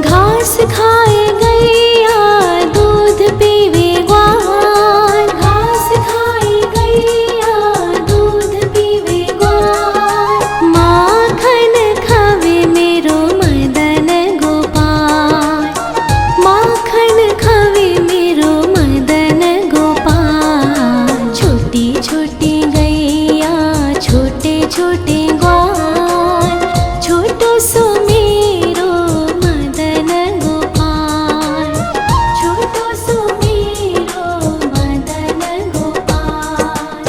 घास खाए गैया दूध पीवे ग्वाल, घास खाए गैया दूध पीवे ग्वाल। माखन खावे मेरो मदन गोपाल, माखन खावे मेरो मदन गोपाल। छोटी छोटी गैया छोटे छोटे ग्वाल, छोटो सो मेरो मदन गोपाल, छोटो सो मेरो मदन गोपाल।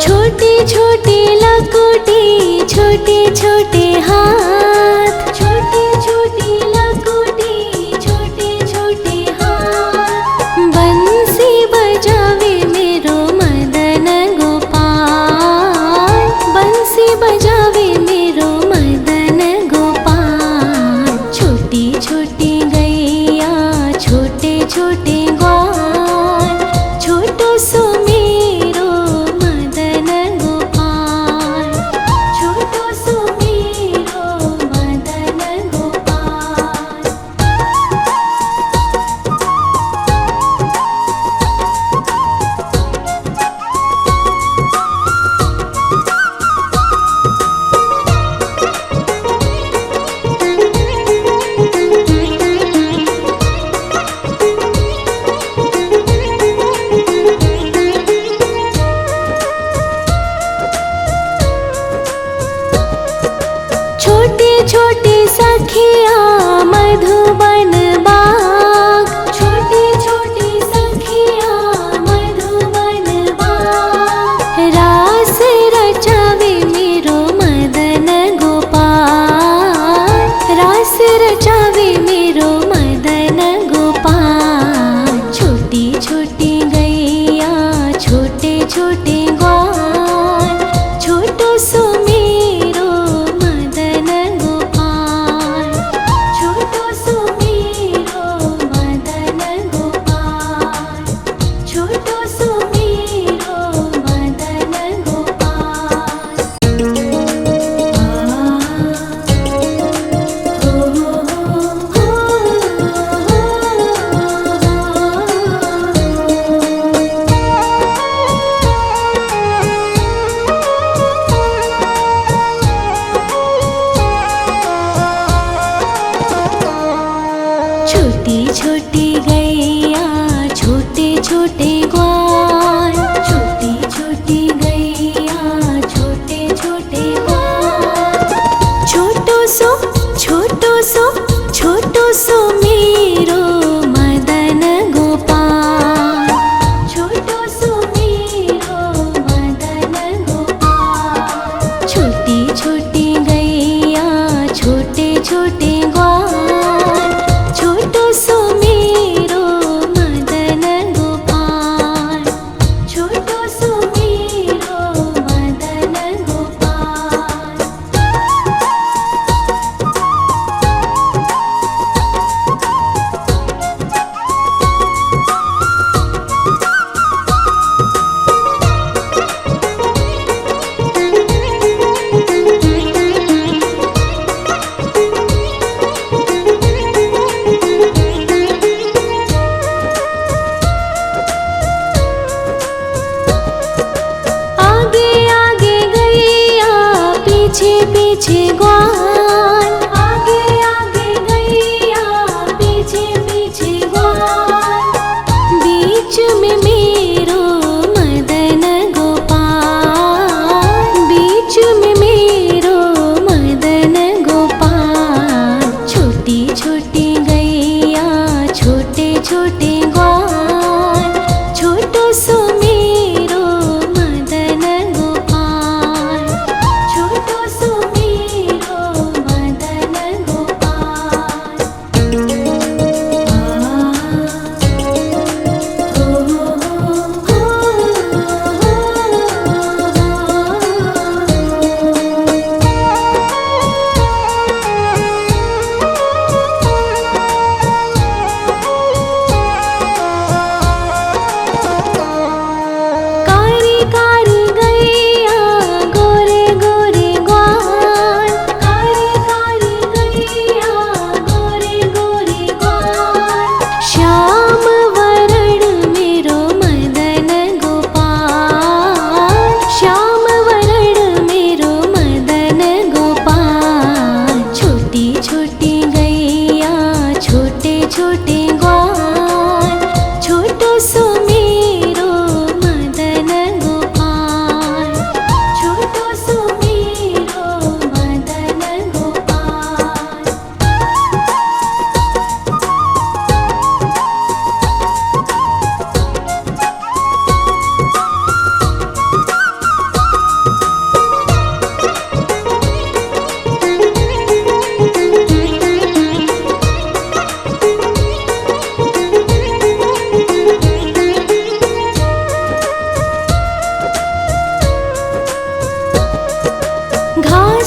छोटी छोटी लकुटी छोटे छोटे हाथ, छोटी छोटी लकुटी छोटे छोटे हाथ। बंसी बजावे मेरो मदन गोपाल, बंसी बजावे मेरो मदन गोपाल। छोटी छोटी गैया छोटे छोटे ग्वाल, छोटो सो मेरो मदन गोपाल, छोटो सो मेरो मदन गोपाल। छोटे छोटे सखिया मधुबन बाग, छोटे छोटे सखिया मधुबन बाग। रास रचावे मेरो मदन गोपाल, रास रचावे मेरो मदन गोपाल। छोटी छोटी गैया छोटे छोटे ग्वाल, छोटो सो मेरो मदन गोपाल, छोटो सो मेरो मदन गोपाल, छोटो सो मेरो मदन गोपाल। छोटी छोटी गैया छोटे छोटे ग्वाल, छोटी छोटी गैया छोटे छोटे ग्वाल। छोटो सो छोटो सो छोटो सो मेरो मदन गोपाल, छोटो सो मेरो मदन गोपाल। छोटी छोटी गैया छोटे छोटे ग्वाल, छोटो सो मेरो मदन गोपाल, छोटो सो मेरो मदन गोपाल। आगे आगे गैया पीछे पीछे ग्वाल, आगे आगे गैया पीछे पीछे ग्वाल। बीच में मेरो मदन गोपाल, बीच में मेरो मदन गोपाल। छोटी छोटी गैया छोटे छोटे ग्वाल, छोटो सो मेरो मदन गोपाल, छोटो सो मेरो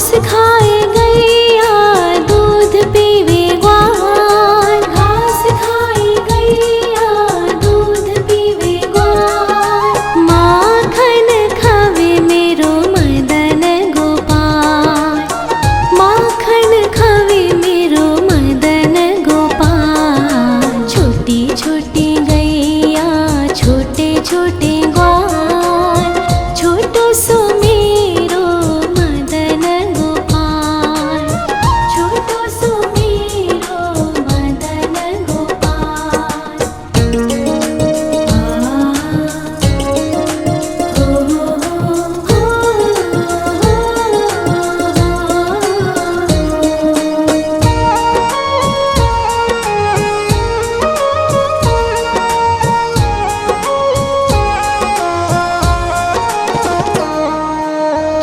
घास खाए गैया दूध पीवे ग्वाल, घास खाए गैया दूध पीवे ग्वाल, माखन खावे मेरो मदन गोपाल, माखन खावे मेरो मदन गोपाल। छोटी छोटी गैया छोटे छोटे ग्वाल, छोटो सो मेरो मदन गोपाल, छोटो सो मेरो मदन गोपाल।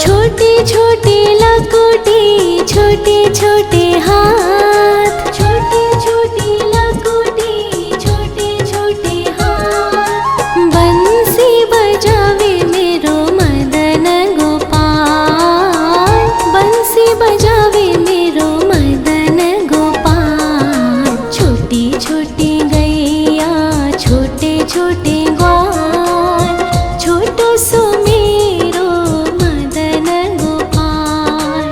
छोटे छोटे लकोटी छोटे छोटे हाथ, छोटे छोटे लकोटी छोटे छोटे हाथ, बंसी बजावे मेरो मदन गोपाल, बंसी बजावे मेरो मदन गोपाल। छोटी छोटी गैया छोटे छोटे ग्वाल, छोटो सो मेरो मदन गोपाल,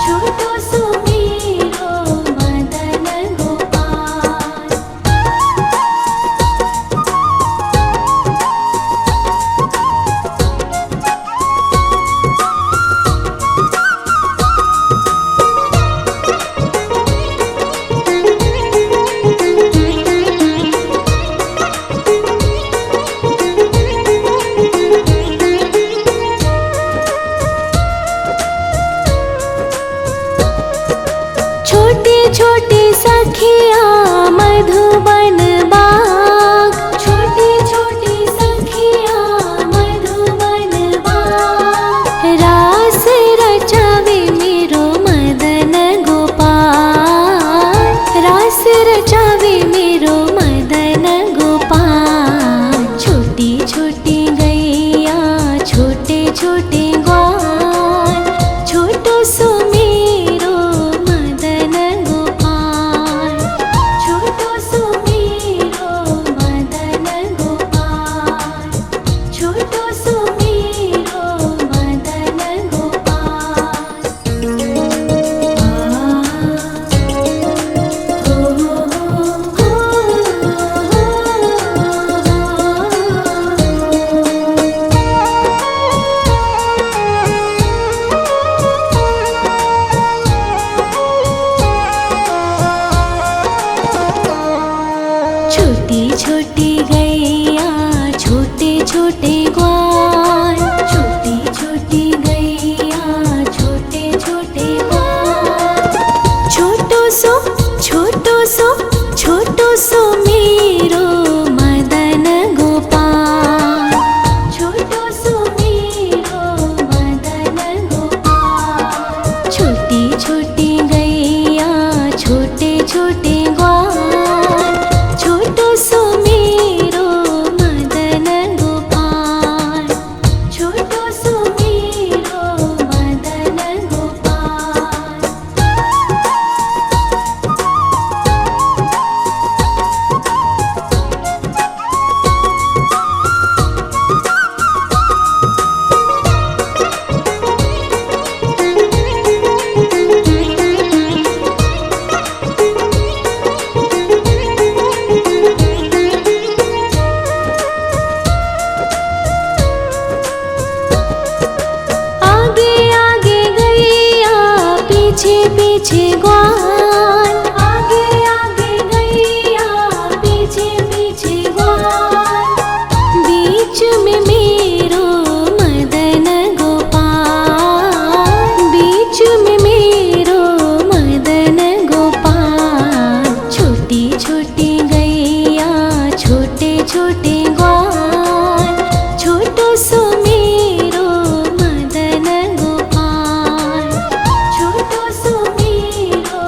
छोटो सो मेरो मदन गोपाल। छोटे छोटे सखिया मधुबन बाग, छोटे छोटे सखिया मधुबन बाग, रास रचावे मेरो मदन गोपाल, रास रचावे मेरो मदन गोपाल। छोटी छोटी गैया छोटे छोटे ग्वाल, छोटो सो मेरो मदन गोपाल, छोटो सो मेरो मदन गोपाल, छोटो सो मेरो मदन गोपाल। छोटी छोटी गैया छोटे छोटे ग्वाल, छोटी छोटी गैया छोटे छोटे ग्वाल, छोटो सो छोटो सो छोटो सो मेरो मदन गोपाल, छोटो सो मेरो मदन गोपाल। छोटी छोटी गैया छोटे छोटे ग्वाल, छोटो सो मेरो मदन गोपाल, छोटो सो मेरो मदन गोपाल। आगे आगे गैया पीछे पीछे ग्वाल, आगे आगे गैया पीछे पीछे ग्वाल, बीच में मेरो मदन गोपाल, बीच में मेरो मदन गोपाल। छोटी छोटी गैया छोटे छोटे ग्वाल, छोटो सो मेरो मदन गोपाल, छोटो सो मेरो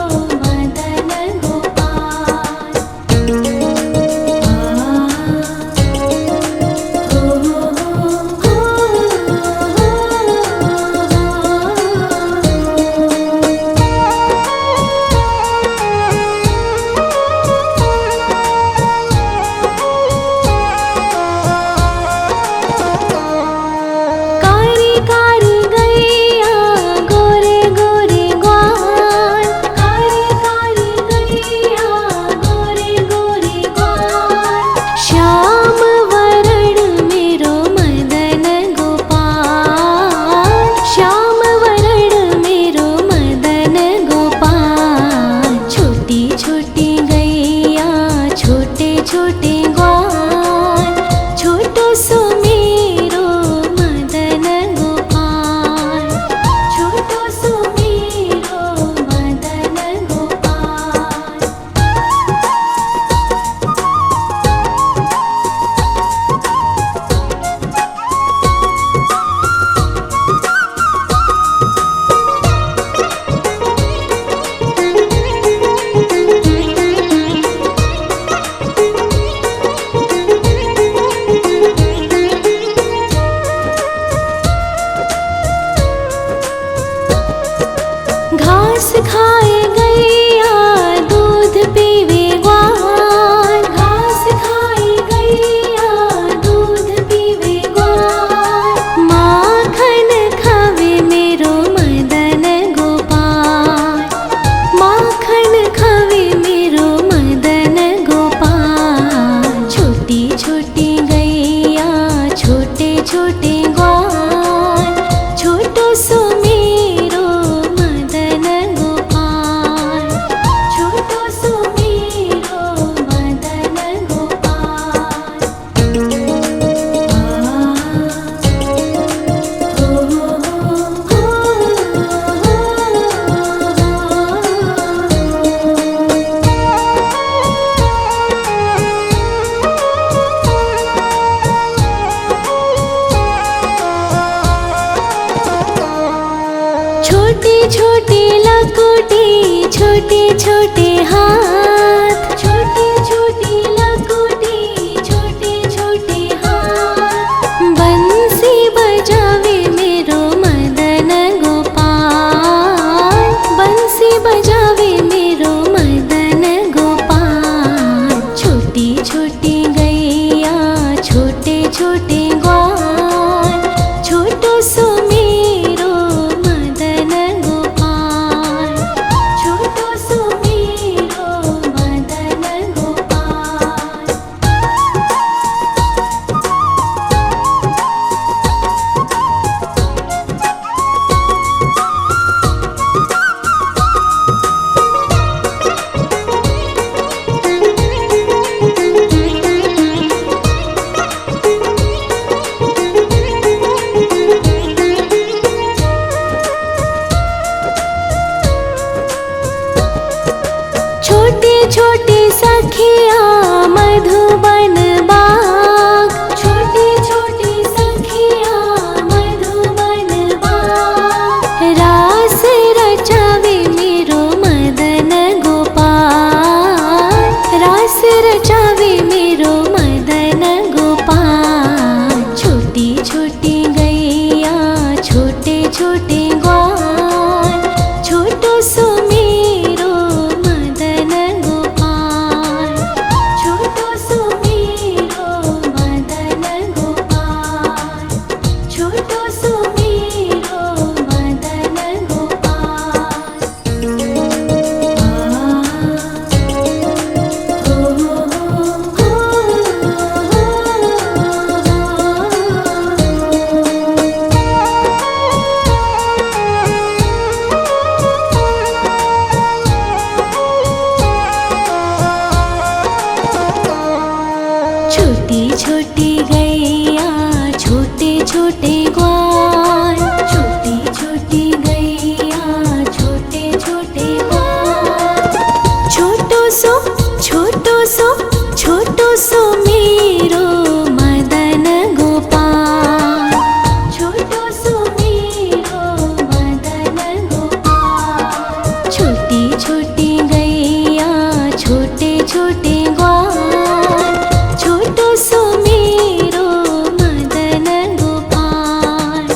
छोटे छोटे लकोटे छोटे छोटे हाथ, छोटे छोटे लकोटे छोटे छोटे हाथ। बंसी बजावे मेरो मदन गोपाल, बंसी बजावे मेरो मदन गोपाल। छोटी छोटी गैया छोटे छोटे ग्वाल, छोटो सो मेरो मदन गोपाल, छोटो सो मेरो मदन गोपाल। छोटे छोटे सखिया मधुबन बाग, छोटे छोटे सखिया मधुबन बाग। रास रचावे मेरो मदन गोपाल, रास रचावे मेरो मदन गोपाल। छोटी छोटी गैया छोटे छोटे ग्वाल, छोटो सो मेरो मदन गोपाल, छोटो सो मेरो मदन गोपाल, छोटो सो मेरो मदन गोपाल। छोटी छोटी गैया छोटे छोटे ग्वाल, छोटी छोटी गैया छोटे छोटे ग्वाल। छोटो सो छोटो सो छोटो सो मेरो मदन गोपाल, छोटो सो मेरो मदन गोपाल। छोटी छोटी गैया छोटे छोटे ग्वाल, छोटो सो मेरो मदन गोपाल,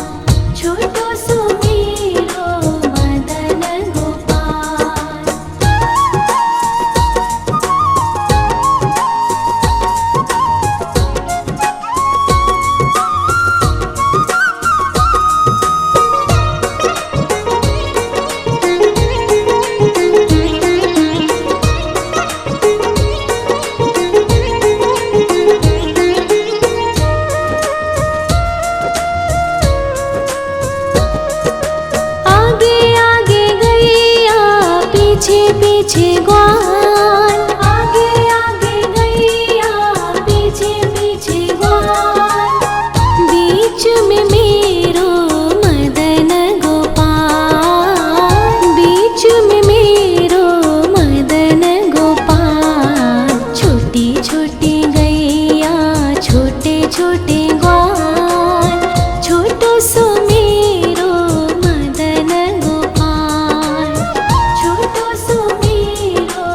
छोटो सो मेरो मदन गोपाल। आगे आगे गैया पीछे पीछे ग्वाल, आगे आगे गैया पीछे पीछे ग्वाल। बीच में मेरो मदन गोपाल, बीच में मेरो मदन गोपाल। छोटी छोटी गैया छोटे छोटे ग्वाल, छोटो सो मेरो मदन गोपाल, छोटो सो मेरो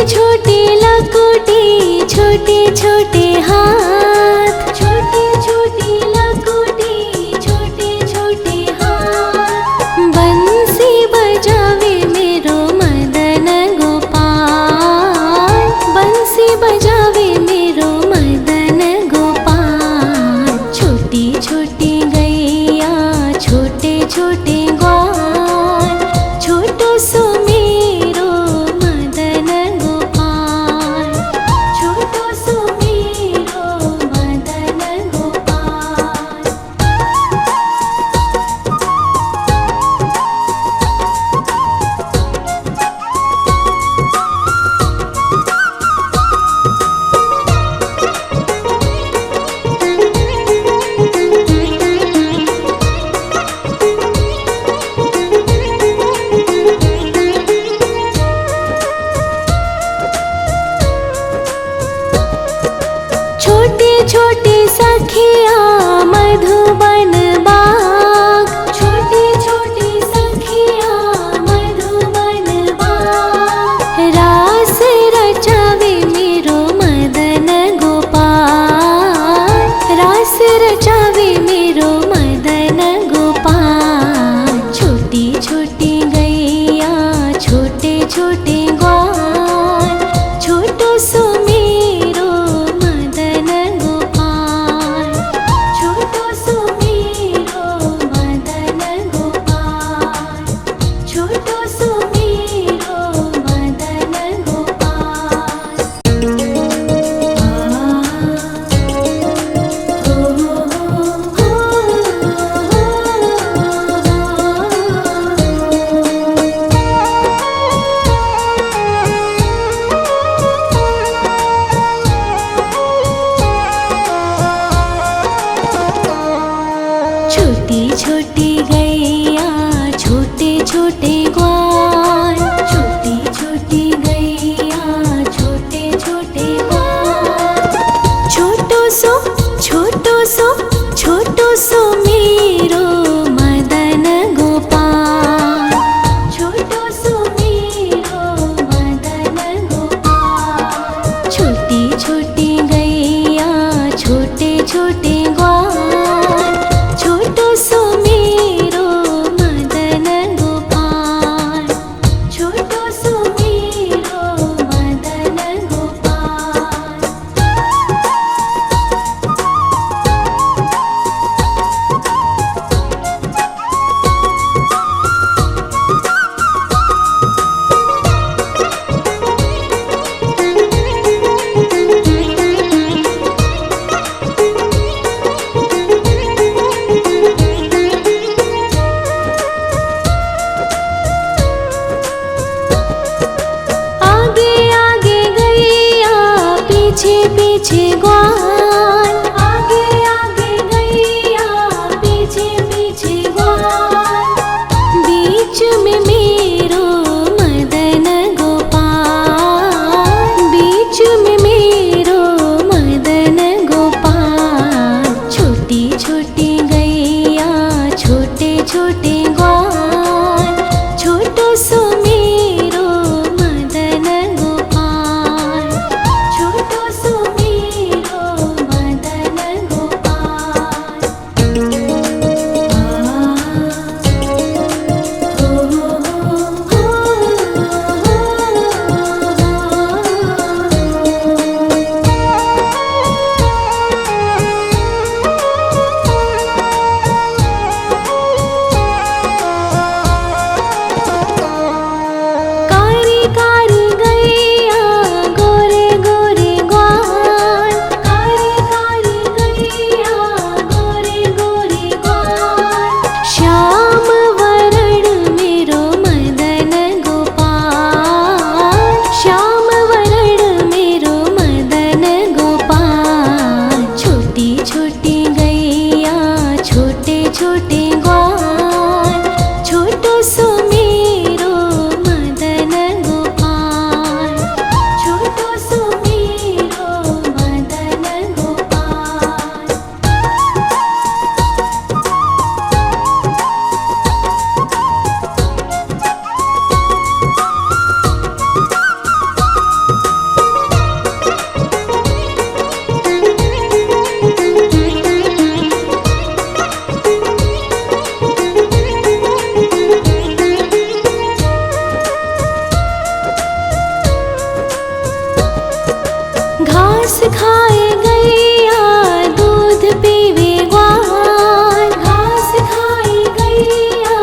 छोटी लकुटी छोटे छोटे हाथ, छोटी छोटी लकुटी छोटे छोटे हाथ। बंसी बजावे मेरो मदन गोपाल, बंसी बजावे मेरो मदन गोपाल। छोटी छोटी गैया छोटे छोटे ग्वाल, छोटो सो मेरो मदन गोपाल, छोटो सो मेरो मदन गोपाल। छोटी छोटी सखिया मधुबन बाग, छोटी छोटी सखिया मधुबन बाग। रास रचावे मेरो मदन गोपाल, रास रचावे मेरो मदन गोपाल। छोटी छोटी गैया छोटे छोटे ग्वाल, छोटो सो मेरो मदन गोपाल, छोटो सो मेरो मदन गोपाल, छोटो सो मेरो मदन गोपाल। छोटी छोटी गैया छोटे छोटे ग्वाल, छोटी छोटी गैया छोटे छोटे ग्वाल। छोटो सो छोटो सो छोटो सो मेरो मदन गोपाल, छोटो सो मेरो मदन गोपाल। छोटी छोटी गैया छोटे छोटे ग्वाल, छोटो सो मेरो मदन गोपाल, छोटो सो मेरो मदन गोपाल। आगे आगे गैया पीछे पीछे ग्वाल, आगे आगे गैया पीछे पीछे ग्वाल। बीच में मेरो मदन गोपाल, बीच में मेरो मदन गोपाल। छोटी छोटी गैया छोटे छोटे ग्वाल, छोटो सो मेरो मदन गोपाल, छोटो सो मेरो खाए गैया दूध पीवे ग्वाल, घास खाए गैया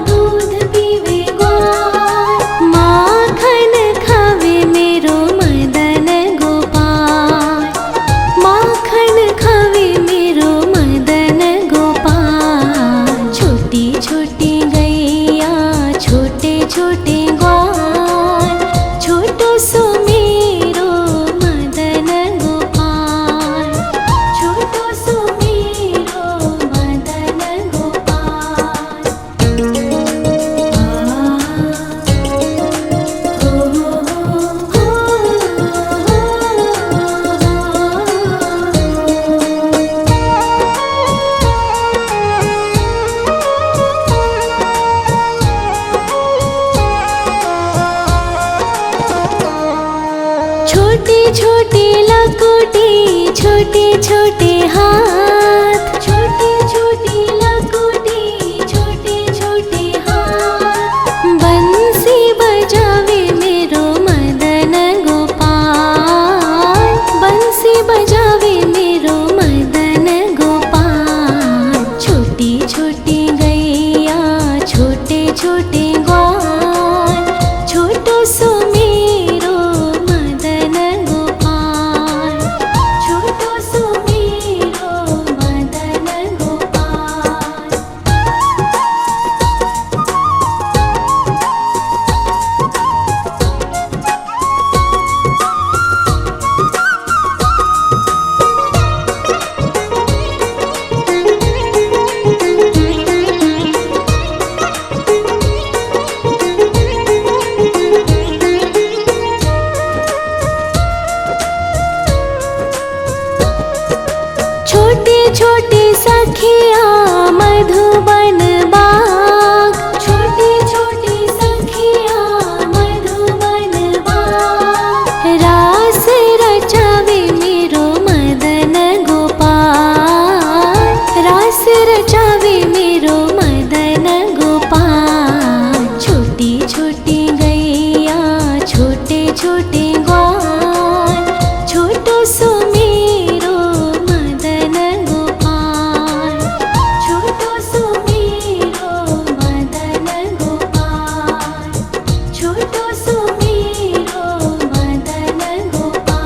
दूध पीवे ग्वाल, माखन खावे मेरो मदन गोपाल, माखन खावे मेरो मदन गोपाल। छोटी छोटी गैया छोटे छोटे ग्वाल, छोटो सो मेरो मदन गोपाल, छोटो सो मेरो मदन गोपाल। छोटी छोटी लकुटी छोटे छोटे हाथ, छोटी छोटी लकुटी छोटे छोटे हाथ, बंसी बजावे मेरो मदन गोपाल, बंसी बजावे मेरो मदन गोपाल। छोटी छोटी गैया छोटे छोटे ग्वाल, छोटो सो मेरो मदन गोपाल, छोटो सो मेरो मदन गोपाल। छोटे छोटे सखिया मधुबन बाग, छोटे छोटे सखिया मधुबन बाग, रास रचावे मेरो मदन गोपाल, रास रचावे मेरो मदन गोपाल। छोटी छोटी गैया छोटे छोटे ग्वाल, छोटो सो मेरो मदन गोपाल, छोटो सो मेरो मदन गोपाल, छोटो सो मेरो मदन गोपाल।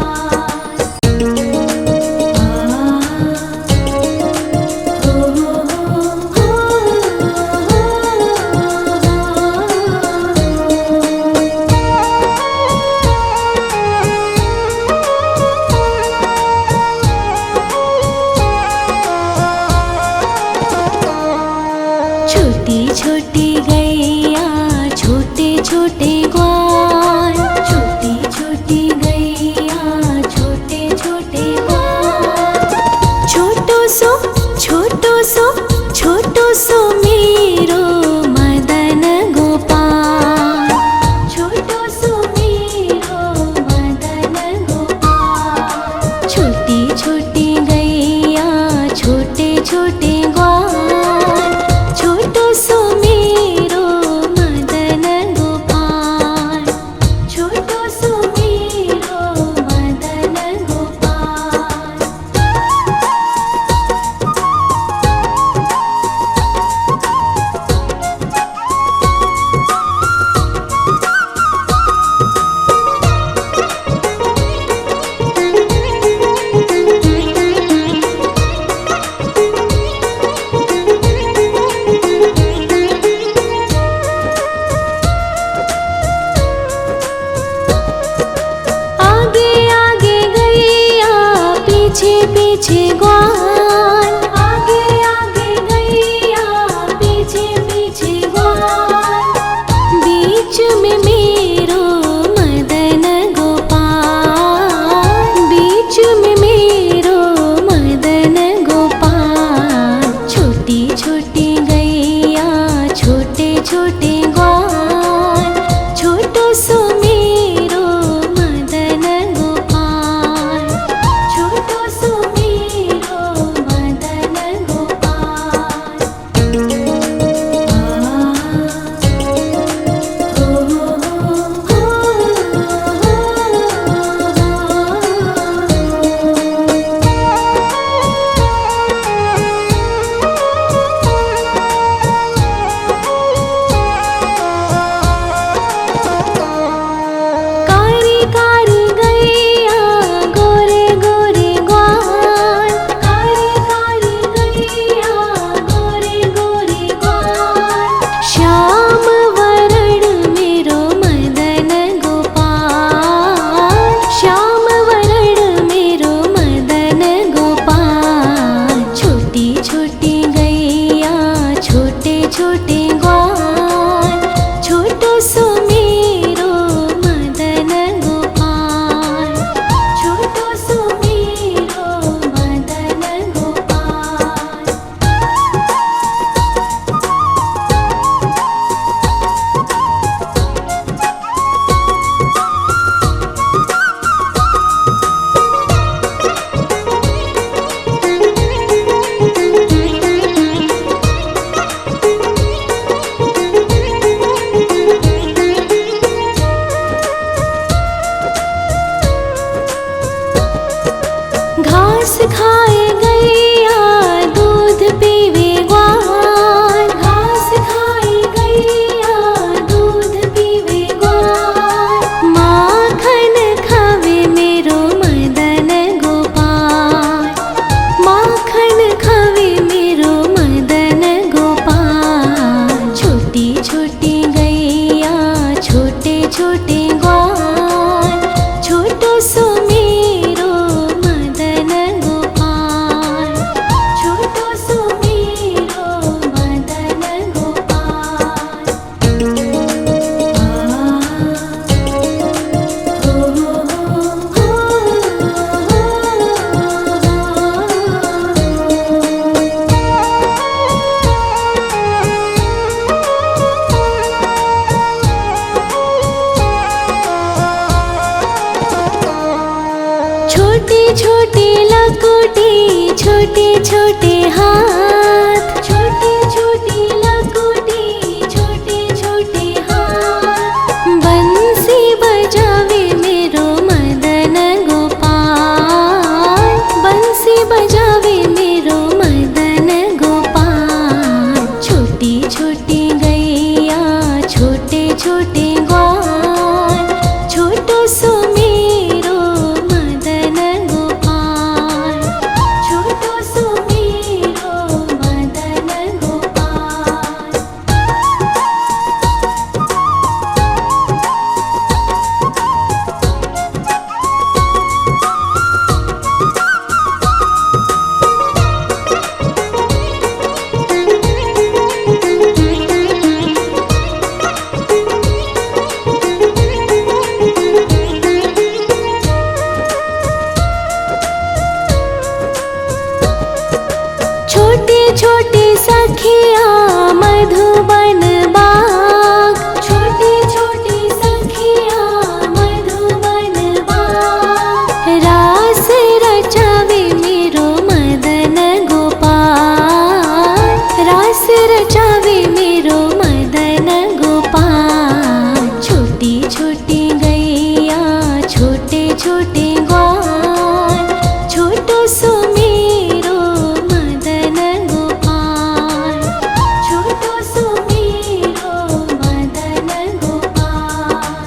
छोटी छोटी गैया छोटे छोटे ग्वाल, छोटी छोटी गैया छोटे छोटे ग्वाल, छोटो सो छोटो सो मेरो मदन गोपाल, छोटो सो मेरो मदन गोपाल। छोटी छोटी गैया छोटे छोटे ग्वाल, छोटो सो मेरो मदन गोपाल, छोटो सो मेरो मदन गोपाल। आगे आगे गैया पीछे पीछे ग्वाल, आगे आगे गैया पीछे पीछे ग्वाल, बीच में मेरो मदन गोपाल, बीच में मेरो मदन गोपाल। छोटी छोटी गैया छोटे छोटे ग्वाल, छोटो सो मेरो मदन गोपाल, छोटो सो मेरो छोटी छोटी लकोटी छोटे छोटे हाथ, छोटी छोटी लकोटी छोटे छोटे हाथ। बंसी बजावे मेरो मदन गोपाल, बंसी बजावे मेरो मदन गोपाल। छोटी छोटी गैया छोटे छोटे ग्वाल, छोटो सो मेरो मदन गोपाल, छोटो सो मेरो मदन गोपाल। छोटे छोटे सखिया मधुबन बाग, छोटे छोटे सखिया मधुबन बाग। रास रचावे मेरो मदन गोपाल, रास रचावे मेरो मदन गोपाल। छोटी छोटी गैया छोटे छोटे